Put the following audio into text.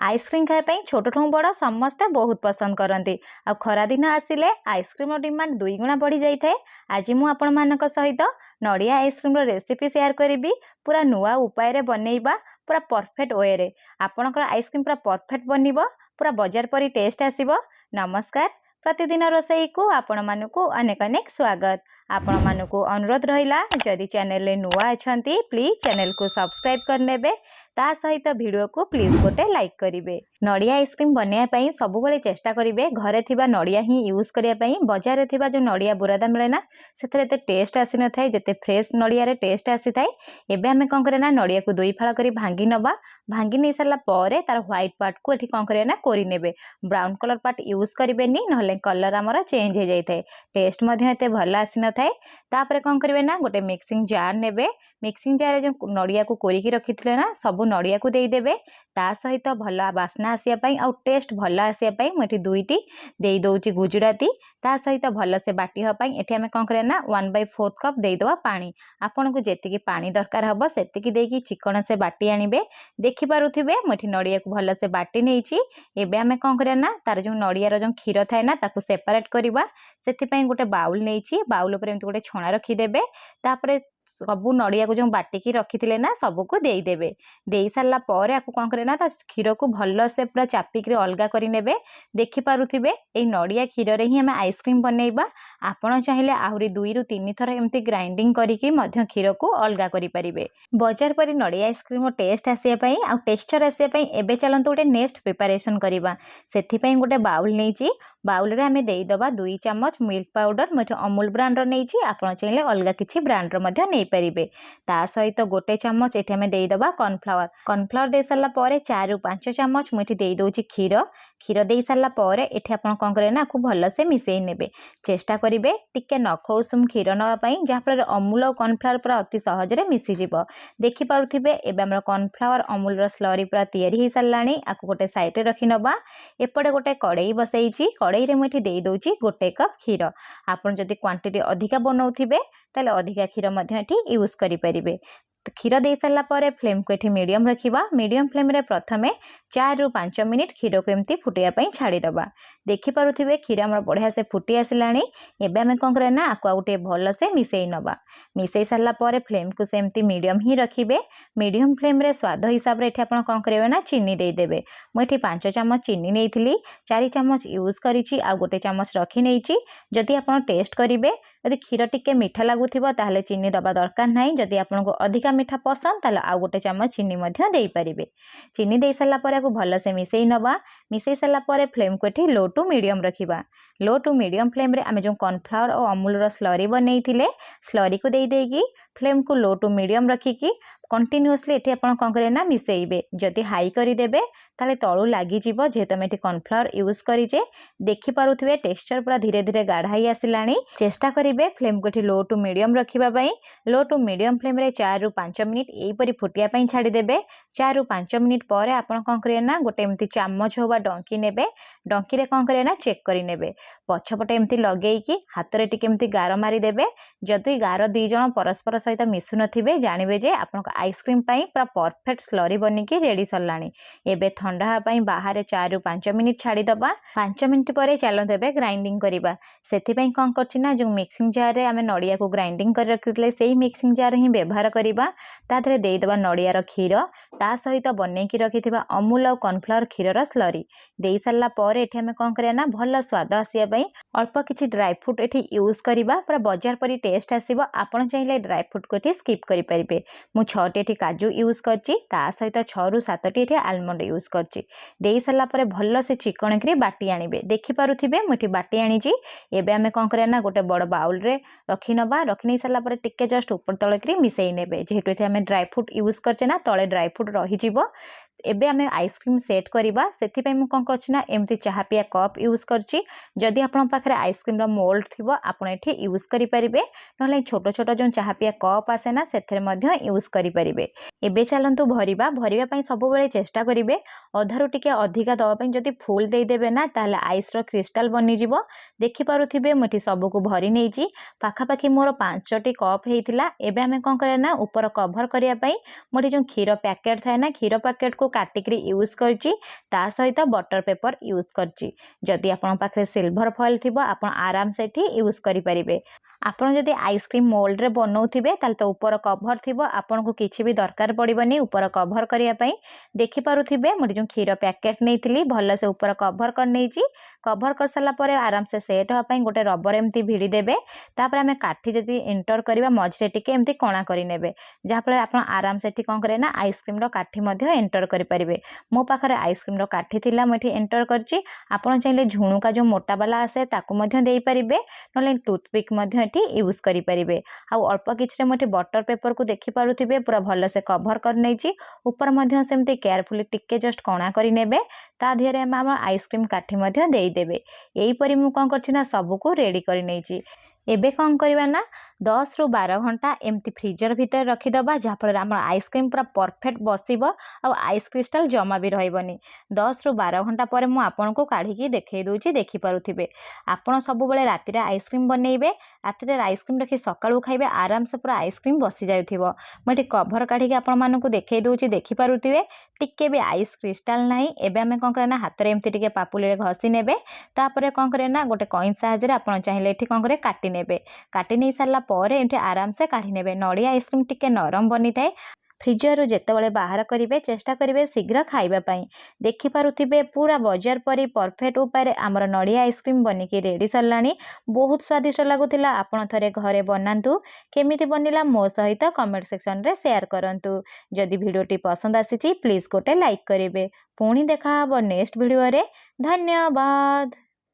Ice cream खाइबा छोटू बड़ समस्ते बहुत पसंद करती। आ खरा दिन आसिले आइसक्रीम डिमांड दुई गुणा बढ़ी जाए। आज मु आपण मानक सहित नड़िया आइसक्रीम रेसिपी शेयर करी पूरा नुआ उपाय बनैबा पूरा परफेक्ट वे रे आपणकर आइसक्रीम पूरा परफेक्ट बनइबो पूरा बाजार परी टेस्ट आसीबो। नमस्कार, प्रतिदिन रोसई को आपण मानकु अनेक अनेक स्वागत। आपण मानकु अनुरोध रहिला जदि चैनल रे नुआ अछंती प्लीज चैनल को सब्सक्राइब करनेबे ता सहित वीडियो को प्लीज गोटे लाइक करिवे। नड़िया आइसक्रीम बनया पई सबुबले चेष्टा करिवे घरे थिबा नड़िया ही यूज करिया पई। बाजार रे थिबा जो नड़िया बुरादा मिले ना सेथरे ते टेस्ट आसी न थाए जते फ्रेश नड़िया रे टेस्ट आसी थाए। एबे हमें कोन करे ना नड़िया को दुई फाळ करी भांगी नबा। भांगी नै सरला परे तार व्हाइट पार्ट को एठी कोन करे ना कोरी नेबे। ब्राउन कलर पार्ट यूज करिवेनी नहले कलर हमर चेंज हो जाय थाए, टेस्ट मध्ये एते भल आसी न थाए। तापरे कोन करिवे ना गोटे मिक्सिंग जार नेबे। मिक्सिंग जार जो नड़िया को कोरिकी रखिथिले ना सब नड़िया को देई देबे। ता सहित भल बास्ना आसिया पई आ टेस्ट भल आसिया पई म एठी दुईटी देई दोउची गुजराती। ता सहित भल से बाटी ह पई एठी हमें कोन करे ना 1/4 कप देई दवा पानी। आपन को जेतिकी पानी दरकार हबो सेतिकी देकी चिकन से बाटी आनिबे। देखि पारुथिबे म एठी नड़िया को भल से बाटी नेइची। एबे हमें कोन करे ना तार जो नड़िया रो जो खीर थाए ना ताको सेपरेट करबा। सेति पई गोटे बाउल नेइची, बाउल ऊपर एमति गोटे छणा रखी देबे। तापरे सबू नड़िया को जो बाटिकी रखी ना सबू को देई देबे। देई सारला परे आकु कोन करे ना ता खीर को भल से पूरा चापिक अलगा करि नेबे। देखि पारुथिबे ए नड़िया खीर रे ही हम आइसक्रीम बनैबा। आपण चाहिले आहुरी 2 रु 3 थर एमती ग्राइंडिंग करिकी मध्य खीर को अलगा करि परिबे। बाजार परी नड़िया आइसक्रीम टेस्ट आसिया पई आ टेक्सचर आसिया पई एबे चलंतु गोटे नेक्स्ट प्रिपरेशन करिबा। सेथि पई गोटे बाउल नेइची, बाउल रे हमें देई दबा 2 चम्मच मिल्क पाउडर। मठे अमूल ब्रांड रो नेइची, आपण चाहिले अलगा किछि ब्रांड रो मध्य नै परिबे। ता सहित गोटे चम्मच एठी हमें देई दबा कॉर्नफ्लावर। कॉर्नफ्लावर दे सरला परे 4 रु 5 चम्मच मुठी देई दोउची खीर। खीर दे सरला परे एठी आपण कोन करे ना खूब भल से मिसेई नेबे। चेष्टा करिवे टिके नख उषुम खीर नवा पई जा फल अमूल और कॉर्नफ्लावर पूरा अति सहज रे मिसी जिवो। देखि पारुथिबे एबे हमर कॉर्नफ्लावर अमूल रो स्लरी पूरा तयारी हे सरलाणी। आकु गोटे साइड रे रखि नबा। एपटे गोटे कड़ाई बसैची, कड़ाई रे मुठी देई दोउची गोटे कप खीर। आपण जदि क्वांटिटी अधिका बनौथिबे ताले अधिका खीर मध्य एठी यूज करि परिबे। खीर दे सारला परे फ्लेम को एठी मीडियम रखिबा। मीडियम फ्लेम रे प्रथमे 4 रु 5 मिनिट खीर को एमती फुटिया पई छाड़ी दबा। देखि पारुथिबे खीर हमर बढ़िया से फुटी आसिलाणी। एबे हमें कोन करे ना आकु आउटे भल से मिसेई नबा। मिसेई सारला परे फ्लेम को सेमती मीडियम ही रखिबे। मीडियम फ्लेम रे स्वाद हिसाब रे एठी आपण कोन करिवे ना चीनी देई देबे। म एठी 5 चम्मच चीनी नेइथिली, 4 चम्मच यूज करिछि आ गोटे चम्मच रखि नेइछि। जदि आपण टेस्ट करिवे यदि खीर टिके मीठा लागुथिबो ताहले चीनी दबा दरकार नाही। जदि आपण को अधिका मीठा पसंद ताले आ गोटे चम्मच चीनी मध्य देई परिबे। चीनी देई सरला परे को भल से मिसेई नबा। मिसेई सरला परे फ्लेम को एठी लो टू मीडियम रखिबा। लो टू मीडियम फ्लेम रे आमे जो कॉर्नफ्लावर और अमूल रो स्लरी बनैथिले स्लरी को देई देगी फ्लेम को लो टू मीडियम रखिकी कंटिन्यूअसली एठी आपण कोन करे ना मिसेइबे। जदि हाई करि देबे ताले तळु लागि जिवो जेहेतु हम एठी कॉर्नफ्लावर यूज करिजे। देखि पारुथिबे टेक्सचर पूरा धीरे धीरे गाढ़ाई आसिलाणी। चेष्टा करिवे फ्लेम को एठी लो टू मीडियम रखिबा पई। लो टू मीडियम फ्लेम रे 4 रु 5 मिनिट एई परी फुटिया पई छाडी देबे। 4 रु 5 मिनिट परे आपण कोन करे ना गोटे एमती चम्मच होबा डंकी नेबे। डंकी रे कोन करे ना चेक करि नेबे। पछपटे एमती लगेइकी हाथ रे टिके एमती गार मारी देबे। जदि गार दुई जण परस्पर सहित मिसु नथिबे जानिबे जे आपण आइसक्रीम पई पूरा परफेक्ट स्लरी बनिकी रेडी सरलाणी। एबे ठंडा पई बाहर 4 रु 5 मिनिट छाड़ी दबा। 5 मिनिट परे चलो देबे ग्राइंडिंग करिबा। सेथि पई कोन करछि ना जो मिक्सिंग जार रे हमें नड़िया को ग्राइंडिंग कर रखितले सेही मिक्सिंग जार ही व्यवहार करिबा। ता धरे देई दबा नड़िया रो खीर ता सहित बनेकी रखिथिबा अमूल और कॉर्नफ्लावर खीर रो स्लरी देई सरला परे एठी हमें कोन करे ना भल स्वाद आसिया पई अल्प किछि ड्राई फ्रूट एठी यूज करिबा। पूरा बाजार परी टेस्ट आसीबो। आपण चाहिले ड्राई फ्रूट को एठी स्किप करि परिबे। मु 6 टी काजू यूज करछि ता सहित 6 रु 7 टी एठी आलमंड यूज करछि। देई सरला परे भल से चिकन करी बाटी आनिबे। देखि पारुथिबे मुठी बाटी आनिछि। एबे हमें कोन करे ना गोटे बड़ बाउल रे रखि नबा। रखि नै सरला परे टिके जस्ट ऊपर तळे करी मिसेई नेबे। जेहेतु एठी हमें ड्राई फ्रूट यूज करछे ना तळे ड्राई फ्रूट रहि जिवो। एबे हमें आइसक्रीम सेट करिबा। सेथि पई मु कोन करछि ना एमती चाहा पिया कप यूज करछि। जदि आपण पाखरे आइसक्रीम रो मोल्ड थिबो आपण एठी यूज करि परिबे। नले छोटो छोटो जो चाहा पिया कप आसे ना सेथरे मध्य यूज करि परिबे। एबे चलंतु भरिबा। भरिबा पई सब बेले चेष्टा करिवे अधारु टिके अधिका दवा पई जदि फुल देई देबे ना ताले आइस रो क्रिस्टल बनि जिवो। देखि पारुथिबे मुठी सब को भरि नेइची। पाखा पाखी मोर 5 टी कप हेइतिला। एबे हमें कोन करे ना ऊपर कवर करिया पई मोठी जो खीर पैकेट थाए ना खीर पैकेट को काटिकी यूज करची ता सहित बटर पेपर यूज करची। जदि आपण पाखे सिल्वर फॉइल थिबो आपण आराम से एठी यूज करि परिबे। आपण जदि आइसक्रीम मोल्ड रे बनाउथिबे ताल तो ऊपर कवर थिबो आपण को किछि भी दरकार पड़िबनी ऊपर कवर करिया पई। देखि पारुथिबे मोर जो क्षीर पैकेट नेइथिली भल से ऊपर कवर कर नेइची। कवर कर साला परे आराम से सेट हो पई गोटे रबर एमती भिड़ी देबे। तापर आमे काठी जदि एंटर करिबा मझरे टिके एमती कणा करि नेबे जहा फले आपण आराम से एठी कोन करे ना आइसक्रीम रो काठी मध्ये एंटर करि परिबे। मो पाखरे आइसक्रीम रो काठी थिला म एठी एंटर करची। आपण चाहिले झुणुका जो मोटा वाला आसे ताकू मध्ये देई परिबे नले टूथपिक मध्ये एठी यूज करि परिबे। आ अल्प किछरे मठी बटर पेपर को देखि पारुथिबे पूरा भल से कवर कर नेइची। ऊपर मध्ये सेमती केयरफुली टिके जस्ट कणा करि नेबे ता धिरे हम आइसक्रीम काठी मध्ये देई देबे। एई परि मु कोन करछि ना सब को रेडी करि नेइची। एबे कौन करवा ना 10 रु 12 घंटा एमती फ्रीजर भितर रखीदबा जहाँ फल आम आइसक्रीम पूरा परफेक्ट बसब आइस क्रिस्टाल जमा भी रही। 10 रु 12 घंटा पर मुझे आपन को काढ़ी देखई दूची देखिपे। आपड़ सब राति आइसक्रीम बनइबे राति आइसक्रीम रखी सका खाइबे आराम से पूरा आइसक्रीम बसी जाइथिबो। मुझे कभर काढ़ी आपण मानक देखई दूची देखिपे टिके भी आइस क्रिस्टाल ना। एबे आमे कौन करना हाथ में एमती टिके पापुली घसी नेबे तापर कौन करे ना गोटे कॉइन साहाय्य आपण चाहिए एठी कौन करे काटी नेबे। काटी नहीं सारा पर एठी आराम से काढ़ी नेबे। नड़िया आइसक्रीम टिके नरम बनी थाए। फ्रिजर जेतेबेले बाहर करेंगे चेष्टा करेंगे शीघ्र खाइबापी। देखिपे पूरा बजार परी परफेक्ट उपाय आमर नड़िया आइसक्रीम बनिकी रेडी सरलानी। बहुत स्वादिष्ट लगुला। आपण थरे घरे बनातु केमिति बनिला मो सहित कमेंट सेक्शन रे शेयर करंतु। जदि वीडियोटी पसंद आसीची प्लीज गोटे लाइक करेंगे। पुणी देखा नेक्स्ट वीडियो रे। धन्यवाद।